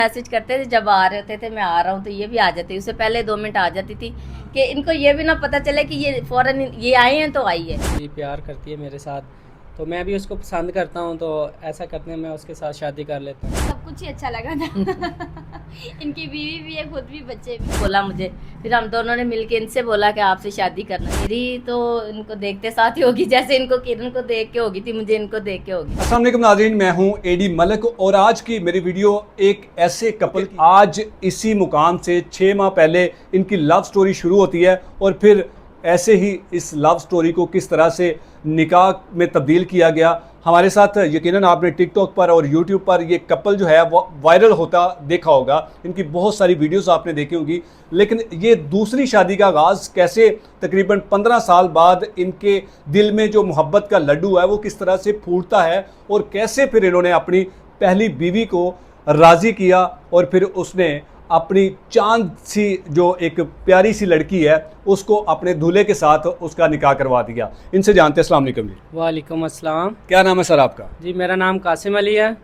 Message करते थे जब आ रहे होते थे मैं आ रहा हूँ तो ये भी आ जाती, उससे पहले 2 मिनट आ जाती थी कि इनको ये भी ना पता चले कि ये फौरन ये आए हैं तो आई है। ये प्यार करती है मेरे साथ, तो मैं भी उसको पसंद करता हूँ, तो ऐसा करते हैं मैं उसके साथ शादी कर लेता हूँ। सब कुछ ही अच्छा लगा था। इनकी बीवी भी है, खुद भी, बच्चे भी। बोला मुझे, फिर हम दोनों ने मिलके इनसे बोला कि आपसे शादी करना। मेरी तो इनको देखते साथ ही होगी, जैसे इनको किरण को देख के होगी थी, मुझे इनको देख के होगी। अस्सलाम वालेकुम नाज़रीन, मैं हूं एडी मलिक और आज की मेरी वीडियो एक ऐसे कपल की। आज इसी मुकाम से 6 माह पहले इनकी लव स्टोरी शुरू होती है और फिर ऐसे ही इस लव स्टोरी को किस तरह से निकाह में तब्दील किया गया। हमारे साथ यकीनन आपने टिकटॉक पर और यूट्यूब पर ये कपल जो है वो वायरल होता देखा होगा, इनकी बहुत सारी वीडियोस आपने देखी होंगी। लेकिन ये दूसरी शादी का आगाज़ कैसे तकरीबन 15 साल बाद इनके दिल में जो मोहब्बत का लड्डू है वो किस तरह से फूटता है और कैसे फिर इन्होंने अपनी पहली बीवी को राज़ी किया और फिर उसने अपनी चांद सी जो एक प्यारी सी लड़की है उसको अपने दूल्हे के साथ उसका निकाह करवा दिया। इनसे जानते हैं। अस्सलाम वालेकुम जी। वालेकुम अस्सलाम। क्या नाम है सर आपका? जी मेरा नाम कासिम अली है।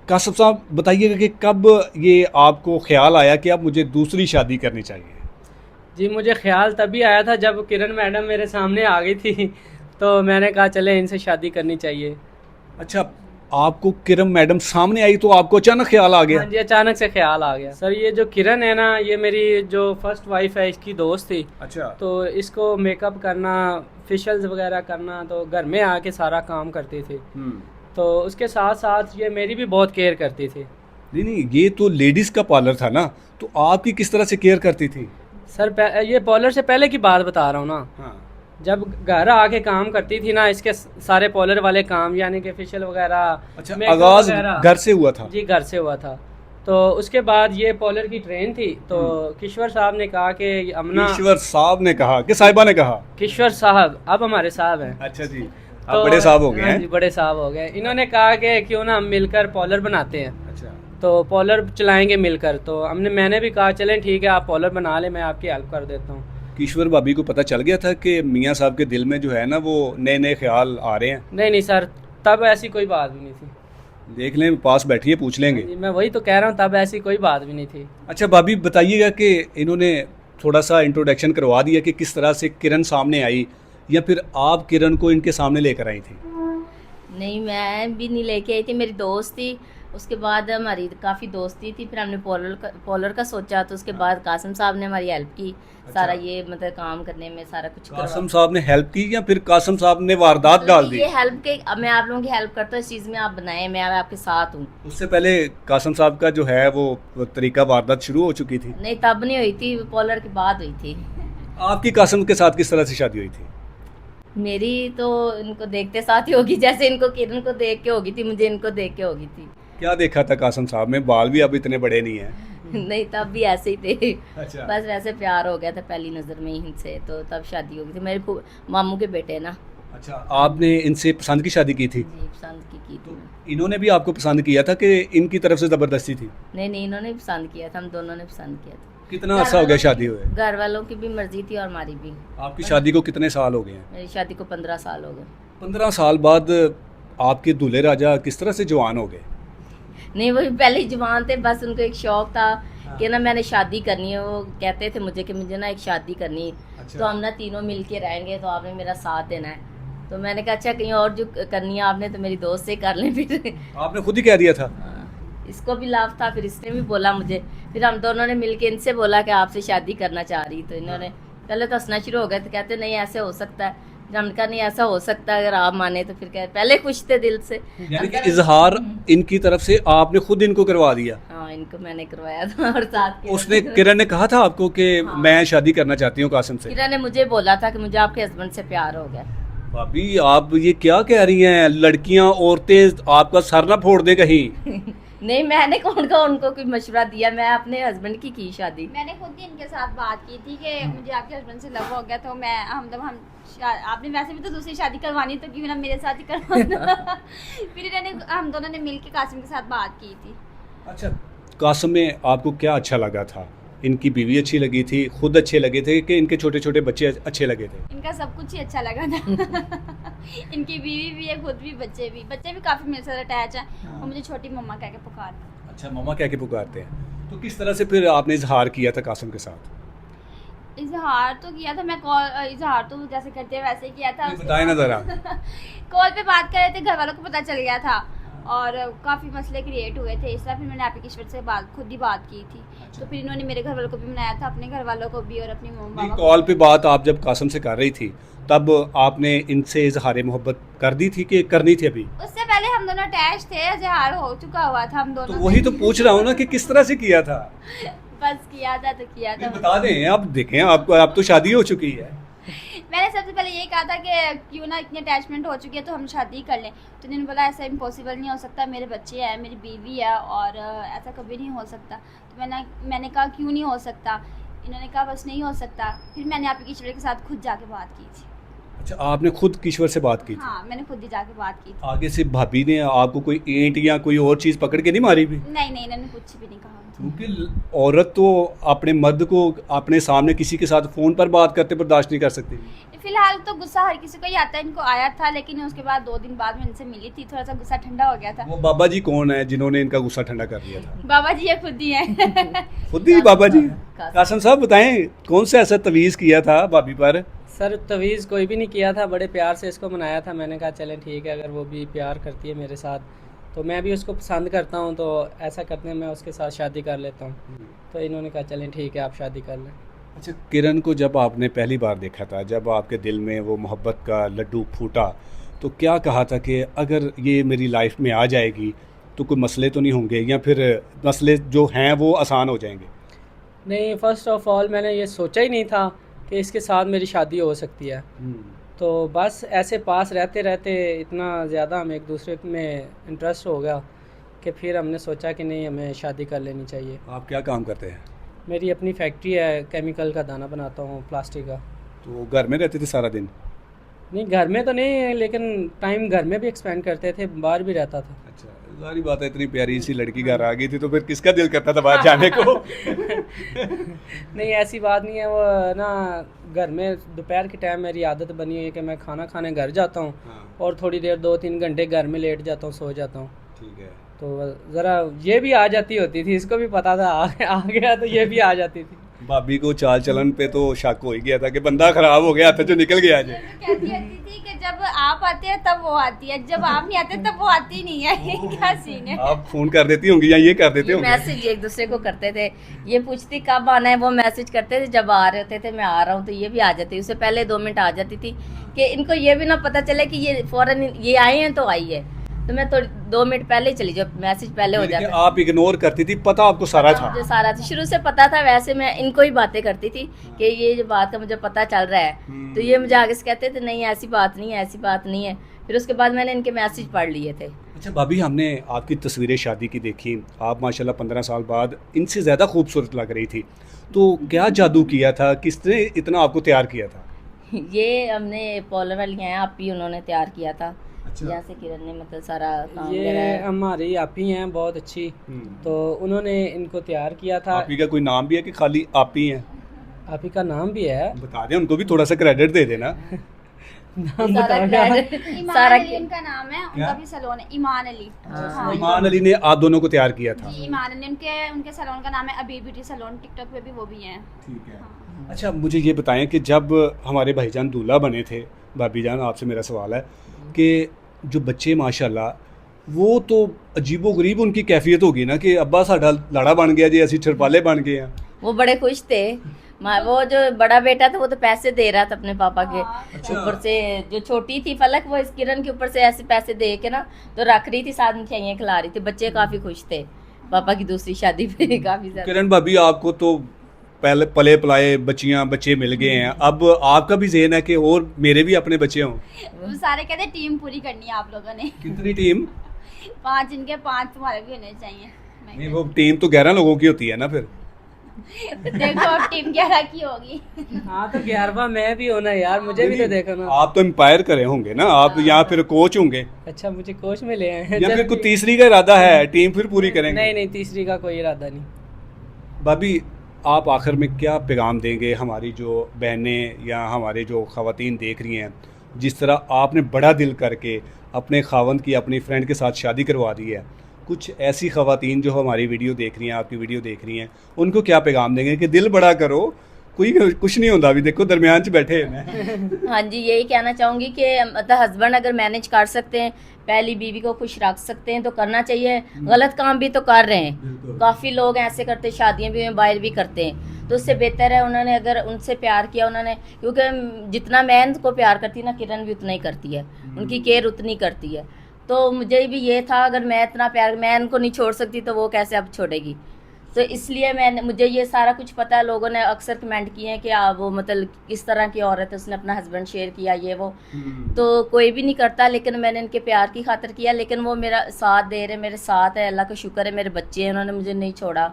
कासिम साहब बताइएगा कि कब ये आपको ख्याल आया कि अब मुझे दूसरी शादी करनी चाहिए? जी मुझे ख्याल तभी आया था जब किरण मैडम मेरे सामने आ गई थी, तो मैंने कहा चले इनसे शादी करनी चाहिए। अच्छा, आपको किरण मैडम सामने आई तो आपको अचानक ख्याल आ गया? हाँ जी, अचानक से ख्याल आ गया। सर ये जो किरण है ना, ये मेरी जो फर्स्ट वाइफ है इसकी दोस्त थी। अच्छा। तो इसको मेकअप करना, फेशियल्स वगैरह करना, तो घर में आके सारा काम करती थी। तो उसके साथ साथ ये मेरी भी बहुत केयर करती थी। नहीं नहीं, ये तो लेडीज़ का पार्लर था ना, तो आपकी किस तरह से केयर करती थी? सर ये पार्लर से पहले की बात बता रहा हूँ ना। हाँ। जब घर आके काम करती थी ना, इसके सारे पार्लर वाले काम यानी कि फेशियल वगैरह। अच्छा, makeup आगाज वगैरह घर से हुआ था? जी घर से हुआ था। तो उसके बाद ये पार्लर की ट्रेन थी, तो किश्वर साहब ने कहा कि अमना, किश्वर साहब ने कहा कि साहिबा ने कहा? किश्वर साहब अब हमारे साहब हैं। अच्छा जी, आप बड़े साहब हो गए हाँ हैं। जी, बड़े साहब हो गए। इन्होंने कहा कि क्यों ना हम मिलकर पार्लर बनाते हैं, अच्छा। तो पार्लर चलाएंगे मिलकर। तो मैंने भी कहा चलें ठीक है, आप पार्लर बना ले, मैं आपकी हेल्प कर देता हूँ। किश्वर भाभी को पता चल गया था कि मियाँ साहब के दिल में जो है ना वो नए नए ख्याल आ रहे हैं? नहीं सर, तब ऐसी कोई बात भी नहीं थी। देख लें, पास बैठिए, पूछ लेंगे। जी, मैं वही तो कह रहा हूँ, तब ऐसी कोई बात भी नहीं थी। अच्छा भाभी बताइएगा कि इन्होंने थोड़ा सा इंट्रोडक्शन करवा दिया कि किस तरह से किरण सामने आई, या फिर आप किरण को इनके सामने लेकर आई थी? नहीं, मैं भी नहीं लेके आई थी, मेरी दोस्त थी। उसके बाद हमारी काफ़ी दोस्ती थी, फिर हमने पॉलर का सोचा, तो उसके बाद कासिम साहब ने हमारी हेल्प की। सारा ये मतलब काम करने में सारा कुछ कासिम साहब ने हेल्प की या फिर कासिम साहब ने वारदात डाल दी? ये हेल्प के, अब मैं आप लोगों की हेल्प करता हूँ इस चीज़ में, आप बनाए, मैं आपके साथ हूँ। उससे पहले कासिम साहब का जो है वो तरीका वारदात शुरू हो चुकी थी? नहीं, तब नहीं हुई थी, पॉलर के बाद हुई थी। आपकी कासिम के साथ किस तरह से शादी हुई थी? मेरी तो इनको देखते साथ ही होगी, जैसे इनको किरण को देख के होगी थी, मुझे इनको देख के होगी थी। क्या देखा था कासिम साहब में? बाल भी अब इतने बड़े नहीं हैं। नहीं, तब भी ऐसे ही थे। अच्छा। बस वैसे प्यार हो गया था पहली नज़र में ही इनसे, तो तब शादी हो गई थी। मेरे मामू के बेटे ना। अच्छा, आपने इनसे पसंद की शादी की थी? जी, पसंद की थी। इन्होंने भी आपको पसंद किया था कि इनकी तरफ से ज़बरदस्ती थी? नहीं, इन्होंने भी पसंद किया था, हम दोनों ने पसंद किया था। कितना अर्सा हो गया शादी हुए? घर वालों की भी मर्जी थी और हमारी भी। आपकी शादी को कितने साल हो गए हैं? मेरी शादी को 15 साल हो गए। 15 साल बाद आपके दूल्हे राजा किस तरह से जवान हो गए? नहीं, वही पहले ही जवान थे, बस उनको एक शौक था कि ना मैंने शादी करनी है। वो कहते थे मुझे कि मुझे ना एक शादी करनी है। अच्छा। तो हम ना तीनों मिल के रहेंगे, तो आपने मेरा साथ देना है। तो मैंने कहा अच्छा, कहीं और जो करनी है आपने तो मेरी दोस्त से कर लें फिर। आपने खुद ही कह दिया था? इसको भी लाभ था, फिर इसने भी बोला मुझे, फिर हम दोनों ने मिलके इनसे बोला कि आपसे शादी करना चाह रही। तो इन्होंने पहले तो हंसना शुरू हो गए, तो कहते नहीं ऐसे हो सकता है। हमने कहा नहीं ऐसा हो सकता है, अगर आप माने तो। फिर कह पहले खुश थे दिल से। यानी कि इजहार इनकी तरफ से आपने खुद इनको करवा दिया? हाँ, इनको मैंने करवाया था। और साथ उसने, किरण ने कहा था आपको कि मैं शादी करना चाहती हूँ कासिम से? किरण ने मुझे बोला था कि मुझे आपके हस्बैंड से प्यार हो गया। भाभी आप ये क्या कह रही हैं? लड़कियां, औरतें आपका सर ना फोड़ दे कहीं। नहीं, मैंने कौन का उनको कोई मशवरा दिया, मैं अपने हस्बैंड की शादी। मैंने खुद ही इनके साथ बात की थी कि मुझे आपके हस्बैंड से लव हो गया, तो मैं आपने वैसे भी तो दूसरी शादी करवानी, तो क्यों ना मेरे साथ ही करवाना। फिर हम दोनों ने मिलके कासिम के साथ बात की थी। अच्छा, कासिम में आपको क्या अच्छा लगा था? इनकी बीवी अच्छी लगी थी, खुद अच्छे लगे थे कि इनके छोटे छोटे बच्चे अच्छे लगे थे? इनका सब कुछ ही अच्छा लगा था। इनकी बीवी भी है, खुद भी, बच्चे भी काफ़ी मेरे साथ अटैच हैं। और मुझे छोटी मम्मा कह के पुकारते। अच्छा, मामा कह के पुकारते हैं। तो किस तरह से फिर आपने इजहार किया था कासिम के साथ? इजहार तो किया था मैं, कॉल इजहार तो जैसे करते हैं वैसे ही किया था। बताए ना ज़रा। कॉल पे बात कर रहे थे, घर वालों को पता चल गया था और काफ़ी मसले क्रिएट हुए थे, इसलिए फिर मैंने आपकी किस्मत से खुद ही बात की थी। तो फिर इन्होंने मेरे घर वालों को भी मनाया था, अपने घर वालों को भी और अपनी मम्मा नहीं, पापा कॉल पे बात आप जब कासिम से कर रही थी तब आपने इनसे इजहार मोहब्बत कर दी थी कि करनी थी अभी? उससे पहले हम दोनों अटैच थे, इजहार हो चुका हुआ था हम तो दोनों। वही तो पूछ रहा हूँ ना कि किस तरह से किया था। बस किया था तो किया था। नहीं, बता दें, आप देखें, आपको अब तो शादी हो चुकी है। मैंने सबसे पहले यही कहा था कि क्यों ना इतनी अटैचमेंट हो चुकी है तो हम शादी कर लें। तो इन्होंने बोला ऐसा इम्पॉसिबल नहीं हो सकता, मेरे बच्चे हैं, मेरी बीवी है और ऐसा कभी नहीं हो सकता। तो मैंने कहा क्यों नहीं हो सकता, इन्होंने कहा बस नहीं हो सकता। फिर मैंने आपकी किशोर के साथ खुद जाके बात की थी। अच्छा, आपने खुद किश्वर से बात की थी? हाँ, मैंने खुद ही जाके बात की थी। आगे से भाभी ने आपको कोई ईंट या कोई और चीज़ पकड़ के नहीं मारी भी? नहीं नहीं, इन्होंने कुछ भी नहीं कहा मुझे। क्योंकि औरत तो अपने मर्द को अपने सामने किसी के साथ फ़ोन पर बात करते बर्दाश्त नहीं कर सकती। फिलहाल तो गुस्सा हर किसी को ही आता है, इनको आया था, लेकिन उसके बाद 2 दिन बाद मैं इनसे मिली थी, थोड़ा सा गुस्सा ठंडा हो गया था। वो बाबा जी कौन है जिन्होंने इनका गुस्सा ठंडा कर दिया था? बाबा जी ये खुद ही हैं। खुद ही बाबा जी? कासिम साहब बताएं, कौन सा ऐसा तवीज़ किया था भाभी पर? सर तवीज़ कोई भी नहीं किया था, बड़े प्यार से इसको मनाया था। मैंने कहा चलें ठीक है, अगर वो भी प्यार करती है मेरे साथ तो मैं भी उसको पसंद करता हूँ, तो ऐसा करते हैं मैं उसके साथ शादी कर लेता हूँ। तो इन्होंने कहा चलें ठीक है, आप शादी कर लें। अच्छा, किरण को जब आपने पहली बार देखा था, जब आपके दिल में वो मोहब्बत का लड्डू फूटा, तो क्या कहा था कि अगर ये मेरी लाइफ में आ जाएगी तो कोई मसले तो नहीं होंगे, या फिर मसले जो हैं वो आसान हो जाएंगे? नहीं, फ़र्स्ट ऑफ़ ऑल मैंने ये सोचा ही नहीं था कि इसके साथ मेरी शादी हो सकती है। तो बस ऐसे पास रहते रहते इतना ज़्यादा हम एक दूसरे में इंटरेस्ट हो गया कि फिर हमने सोचा कि नहीं, हमें शादी कर लेनी चाहिए। आप क्या काम करते हैं? मेरी अपनी फैक्ट्री है, केमिकल का दाना बनाता हूँ, प्लास्टिक का। तो घर में रहते थे सारा दिन? नहीं, घर में तो नहीं, लेकिन टाइम घर में भी एक्सपेंड करते थे, बाहर भी रहता था। अच्छा, सारी बात है, इतनी प्यारी सी लड़की घर आ गई थी तो फिर किसका दिल करता था बाहर जाने को? नहीं, ऐसी बात नहीं है। वो ना घर में दोपहर के टाइम मेरी आदत बनी हुई है कि मैं खाना खाने घर जाता हूँ और थोड़ी देर 2-3 घंटे घर में लेट जाता हूँ, सो जाता हूँ। ठीक है। तो ज़रा ये भी आ जाती होती थी, इसको भी पता था आ गया तो ये भी आ जाती थी। भाभी को चाल चलन पे तो शक हो ही गया था कि बंदा खराब हो गया था जो निकल गया आज। कहती रहती थी कि जब आप आते हैं तब वो आती है, जब आप नहीं आते तब वो आती नहीं है। ये क्या सीन है? आप फोन कर देती होंगी या ये कर देते ये होंगे? मैसेज एक दूसरे को करते थे, ये पूछती कब आना है, वो मैसेज करते थे, जब आ रहे होते थे मैं आ रहा हूँ तो ये भी आ जाती, उससे पहले 2 मिनट आ जाती थी कि इनको ये भी ना पता चले कि ये फौरन ये आए हैं तो आई है, तो मैं तो 2 मिनट पहले ही चली जाओ, मैसेज पहले हो यानी कि जाता। आप इग्नोर करती थी, पता आपको सारा था? मुझे सारा था, शुरू से पता था। वैसे मैं इनको ही बातें करती थी कि ये जो बात का मुझे पता चल रहा है, तो ये मुझे आगे से कहते थे नहीं ऐसी बात नहीं है, ऐसी बात नहीं है। फिर उसके बाद मैंने इनके मैसेज पढ़ लिए थे। अच्छा भाभी, हमने आपकी तस्वीरें शादी की देखी, आप माशाल्लाह 15 साल बाद इनसे ज़्यादा खूबसूरत लग रही थी, तो क्या जादू किया था, किसने इतना आपको तैयार किया था? ये हमने पोलर वाली हैं, आप ही उन्होंने तैयार किया था। अच्छा। जैसे किरण ने मतलब सारा काम ये वगैरह। हमारी आप ही हैं बहुत अच्छी, तो उन्होंने इनको तैयार किया था। आप ही का कोई नाम भी है कि खाली आप ही हैं? आप ही का नाम भी है। बता दें, उनको भी थोड़ा सा क्रेडिट दे देना। नाम सारा बताओगे आप? credit- ईमान सारा अली उनका नाम है, उनका भी सैलून है, ईमान अली। हाँ, ईमान अली ने आप दोनों को तैयार किया था? जी, ईमान अली, उनके सैलून का नाम है अबी ब्यूटी सैलून, टिकटॉक पे भी वो भी हैं। ठीक है। अच्छा, मुझे ये बताएं कि जब हमारे भाईजान दूल्हा बने थे, भाभी जान आपसे मेरा सवाल है कि जो बच्चे माशाल्लाह वो तो अजीबो-गरीब उनकी कैफियत होगी ना कि अब्बा साडा लाड़ा बन गया जी, असी ठरपाले बन गए हैं। वो बड़े खुश थे। वो जो बड़ा बेटा था वो तो पैसे दे रहा था अपने पापा के ऊपर से, जो छोटी थी फलक वो इस किरण के ऊपर से ऐसे पैसे दे के ना तो रख रही थी, साथ मिठाइयाँ खिला रही थी। बच्चे काफी खुश थे पापा की दूसरी शादी पे काफी ज्यादा। किरण भाभी, आपको तो पहले पले पलाए बच्चे मिल गए हैं, अब आपका भी ज़हन है कि और मेरे भी अपने बच्चे हों? वो सारे कहते हैं टीम पूरी करनी है आप लोगों ने। कितनी टीम? 5 इनके 5 तुम्हारे भी होने चाहिए। मैं नहीं, वो टीम तो 11 लोगों की होती है ना फिर। देखो अब टीम 11 की होगी। हाँ, तो 11वां मैं भी होना यार, मुझे भी तो देखो ना। आप तो एम्पायर करे होंगे ना, आप यहाँ फिर कोच होंगे अच्छा, मुझे कोच में ले आए हैं। या फिर जब कोई तीसरी का इरादा है, टीम फिर पूरी करेंगे? नहीं नहीं, तीसरी का कोई इरादा नहीं। भाभी, आप आखिर में क्या पैगाम देंगे हमारी जो बहनें या हमारे जो ख़वातीन देख रही हैं, जिस तरह आपने बड़ा दिल करके अपने खावंद की अपनी फ्रेंड के साथ शादी करवा दी है, कुछ ऐसी ख़वातीन जो हमारी वीडियो देख रही हैं, आपकी वीडियो देख रही हैं, उनको क्या पैगाम देंगे कि दिल बड़ा करो, कोई कुछ नहीं होता। अभी देखो दरमियान च बैठे हैं मैं। हाँ जी, यही कहना चाहूँगी कि मतलब हस्बैंड अगर मैनेज कर सकते हैं, पहली बीवी को खुश रख सकते हैं तो करना चाहिए। गलत काम भी तो कर रहे हैं, काफ़ी लोग ऐसे करते, शादियाँ भी मोबाइल भी करते हैं, तो उससे बेहतर है उन्होंने अगर उनसे प्यार किया उन्होंने, क्योंकि जितना मैं उनको प्यार करती ना, किरण भी उतना ही करती है, उनकी केयर उतनी करती है। तो मुझे भी ये था, अगर मैं इतना प्यार, मैं उनको नहीं छोड़ सकती तो वो कैसे अब छोड़ेगी। तो इसलिए मुझे ये सारा कुछ पता है। लोगों ने अक्सर कमेंट किए हैं कि वो मतलब किस तरह की औरत है, उसने अपना हस्बैंड शेयर किया, ये वो। तो कोई भी नहीं करता, लेकिन मैंने इनके प्यार की खातिर किया, लेकिन वो मेरा साथ दे रहे, मेरे साथ है, अल्लाह का शुक्र है, मेरे बच्चे हैं, उन्होंने मुझे नहीं छोड़ा।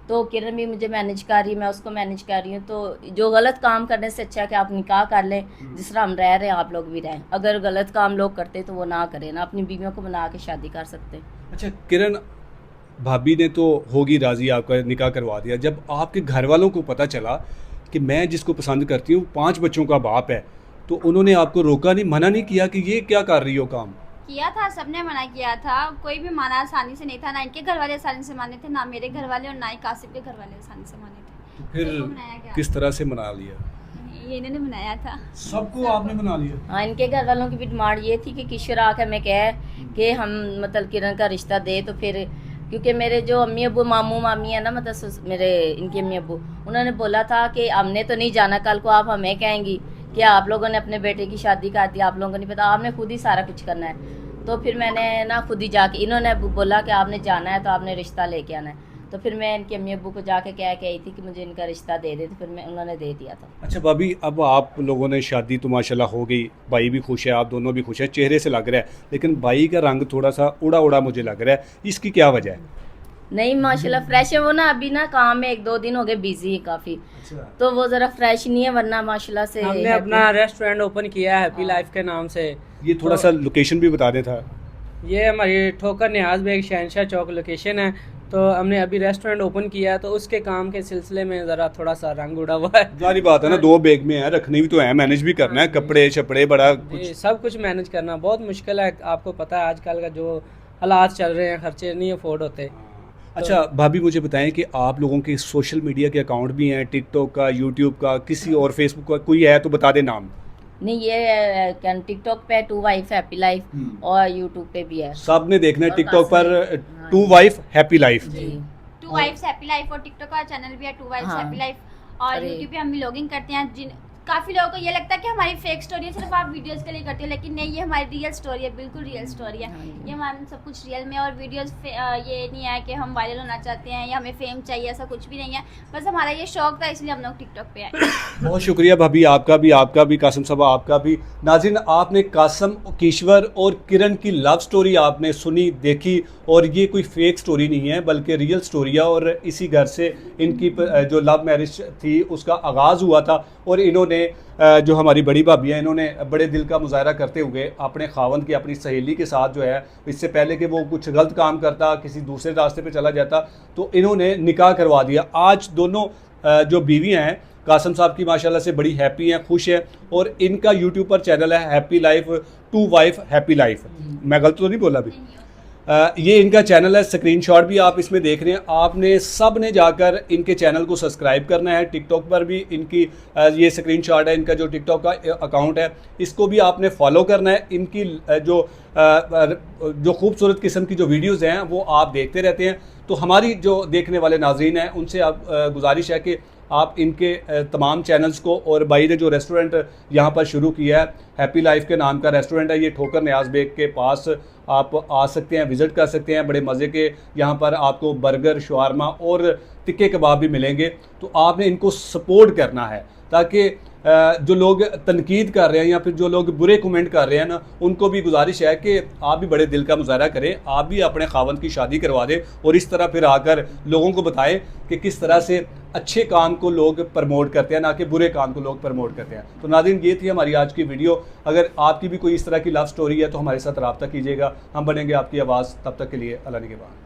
तो किरण भी मुझे मैनेज कर रही है, मैं उसको मैनेज कर रही हूँ। तो जो गलत काम करने से अच्छा है कि आप निकाह कर लें, जिस तरह हम रह रहे हैं आप लोग भी रहें। अगर गलत काम लोग करते तो वो ना करें ना, अपनी बीवियों को बना के शादी कर सकते हैं। अच्छा किरण, भाभी ने तो होगी राज़ी, आपका निकाह करवा दिया। जब आपके घर वालों को पता चला कि मैं जिसको पसंद करती हूँ 5 बच्चों का बाप है, तो उन्होंने आपको रोका नहीं, मना नहीं किया कि ये क्या कर रही हो काम? किया था, सबने मना किया था, कोई भी माना आसानी से नहीं था। ना इनके घर वाले आसानी से माने थे, ना मेरे घर वाले, और ना ही कासिफ के घर वाले आसानी से माने थे। तो फिर इसको मनाया गया। किस तरह से मना लिया? ये इन्होंने बनाया था, सबको आपने बना लिया? हाँ, इनके घर वालों की भी डिमांड ये थी कि किशोर आकर मैं कहे कि हम मतलब किरण का रिश्ता दे। तो फिर क्योंकि मेरे जो अम्मी अबू, मामू मामी है ना, मतलब मेरे इनके अम्मी अबू, उन्होंने बोला था कि हमने तो नहीं जाना, कल को आप हमें कहेंगी कि आप लोगों ने अपने बेटे की शादी कर दी, आप लोगों को नहीं पता, आपने खुद ही सारा कुछ करना है। तो फिर मैंने ना खुद ही जाके, इन्होंने बोला कि आपने जाना है तो आपने रिश्ता लेके आना है। तो फिर मैं इनके अम्मी अब्बू को जाके कह के आई थी कि मुझे इनका रिश्ता दे दे, तो फिर उन्होंने दे दिया था। अच्छा भाभी, अब आप लोगों ने शादी तो माशाल्लाह हो गई, भाई भी खुश है, आप दोनों भी खुश है, चेहरे से लग रहा है, लेकिन भाई का रंग थोड़ा सा उड़ा उड़ा मुझे लग रहा है, इसकी क्या वजह है? नहीं माशाल्लाह फ्रेश है वो ना, अभी ना काम में 1-2 दिन हो गए बिजी है काफ़ी, तो वो ज़रा फ्रेश नहीं है, वरना माशाल्लाह से हमने अपना रेस्टोरेंट ओपन किया है हैप्पी लाइफ के नाम से। ये थोड़ा सा लोकेशन भी बता दें था। ये हमारी ठोकर न्याज बेग शहनशाह चौक लोकेशन है। तो हमने अभी रेस्टोरेंट ओपन किया है, तो उसके काम के सिलसिले में ज़रा थोड़ा सा रंग उड़ा हुआ है। सारी बात है ना, 2 बैग में है, रखने भी तो है, मैनेज भी करना है, कपड़े छपड़े बड़ा कुछ, सब कुछ मैनेज करना बहुत मुश्किल है। आपको पता है आजकल का जो हालात चल रहे हैं, खर्चे नहीं अफोर्ड होते। अच्छा भाभी, मुझे बताएं कि आप लोगों के सोशल मीडिया के अकाउंट भी हैं, टिकटॉक का, यूट्यूब का, किसी और फेसबुक का कोई है तो बता दें नाम। नहीं, ये टिकटॉक पे 2 वाइफ हैप्पी लाइफ और यूट्यूब पे भी है। सब ने देखना है टिकटॉक पर 2 वाइफ हैप्पी लाइफ। जी, 2 वाइफ्स हैप्पी लाइफ, और टिकटॉक का चैनल भी है 2 वाइफ्स हाँ। हैप्पी लाइफ, और अरे। यूट्यूब पे हम व्लॉगिंग करते हैं। काफ़ी लोगों को ये लगता है कि हमारी फेक स्टोरी है, सिर्फ आप वीडियोस के लिए करते हो, लेकिन नहीं, ये हमारी रियल स्टोरी है, बिल्कुल रियल स्टोरी है। ये हमारे सब कुछ रियल में, और वीडियोस ये नहीं है कि हम वायरल होना चाहते हैं या हमें फेम चाहिए, ऐसा कुछ भी नहीं है। बस हमारा ये शौक था, इसलिए हम लोग टिकटॉक पे आए। बहुत शुक्रिया भाभी, आपका भी कासिम साहब आपका भी। नाज़रीन, आपने कासिम, किश्वर और किरण की लव स्टोरी आपने सुनी, देखी, और ये कोई फेक स्टोरी नहीं है बल्कि रियल स्टोरी है। और इसी घर से इनकी जो लव मैरिज थी उसका आगाज़ हुआ था, और इन्होंने जो हमारी बड़ी भाभी है, इन्होंने बड़े दिल का मुजाहरा करते हुए अपने खावंद की, अपनी सहेली के साथ जो है, इससे पहले कि वो कुछ गलत काम करता, किसी दूसरे रास्ते पे चला जाता, तो इन्होंने निकाह करवा दिया। आज दोनों जो बीवियाँ हैं कासिम साहब की माशाल्लाह से बड़ी हैप्पी हैं, खुश हैं, और इनका यूट्यूब पर चैनल है happy life, 2 wife happy life. मैं गलत तो नहीं बोला अभी? ये इनका चैनल है, स्क्रीनशॉट भी आप इसमें देख रहे हैं। आपने सब ने जाकर इनके चैनल को सब्सक्राइब करना है। टिकटॉक पर भी इनकी ये स्क्रीनशॉट है, इनका जो टिकटॉक का अकाउंट है, इसको भी आपने फॉलो करना है। इनकी जो खूबसूरत किस्म की जो वीडियोज़ हैं वो आप देखते रहते हैं। तो हमारी जो देखने वाले नाज़रीन हैं उनसे आप गुजारिश है कि आप इनके तमाम चैनल्स को, और भाई ने जो रेस्टोरेंट यहाँ पर शुरू किया है, हैप्पी लाइफ के नाम का रेस्टोरेंट है, ये ठोकर न्याज बेग के पास आप आ सकते हैं, विज़िट कर सकते हैं। बड़े मज़े के यहाँ पर आपको बर्गर, शवारमा और टिक्के कबाब भी मिलेंगे। तो आपने इनको सपोर्ट करना है, ताकि जो लोग तनकीद कर रहे हैं या फिर जो लोग बुरे कमेंट कर रहे हैं ना, उनको भी गुजारिश है कि आप भी बड़े दिल का मुजाहरा करें, आप भी अपने खावंद की शादी करवा दें, और इस तरह फिर आकर लोगों को बताएं कि किस तरह से अच्छे काम को लोग प्रमोट करते हैं, ना कि बुरे काम को लोग प्रमोट करते हैं। तो नाज़रीन, ये थी हमारी आज की वीडियो। अगर आपकी भी कोई इस तरह की लव स्टोरी है तो हमारे साथ रब्ता कीजिएगा, हम बनेंगे आपकी आवाज़। तब तक के लिए अल्लाह निगहबान।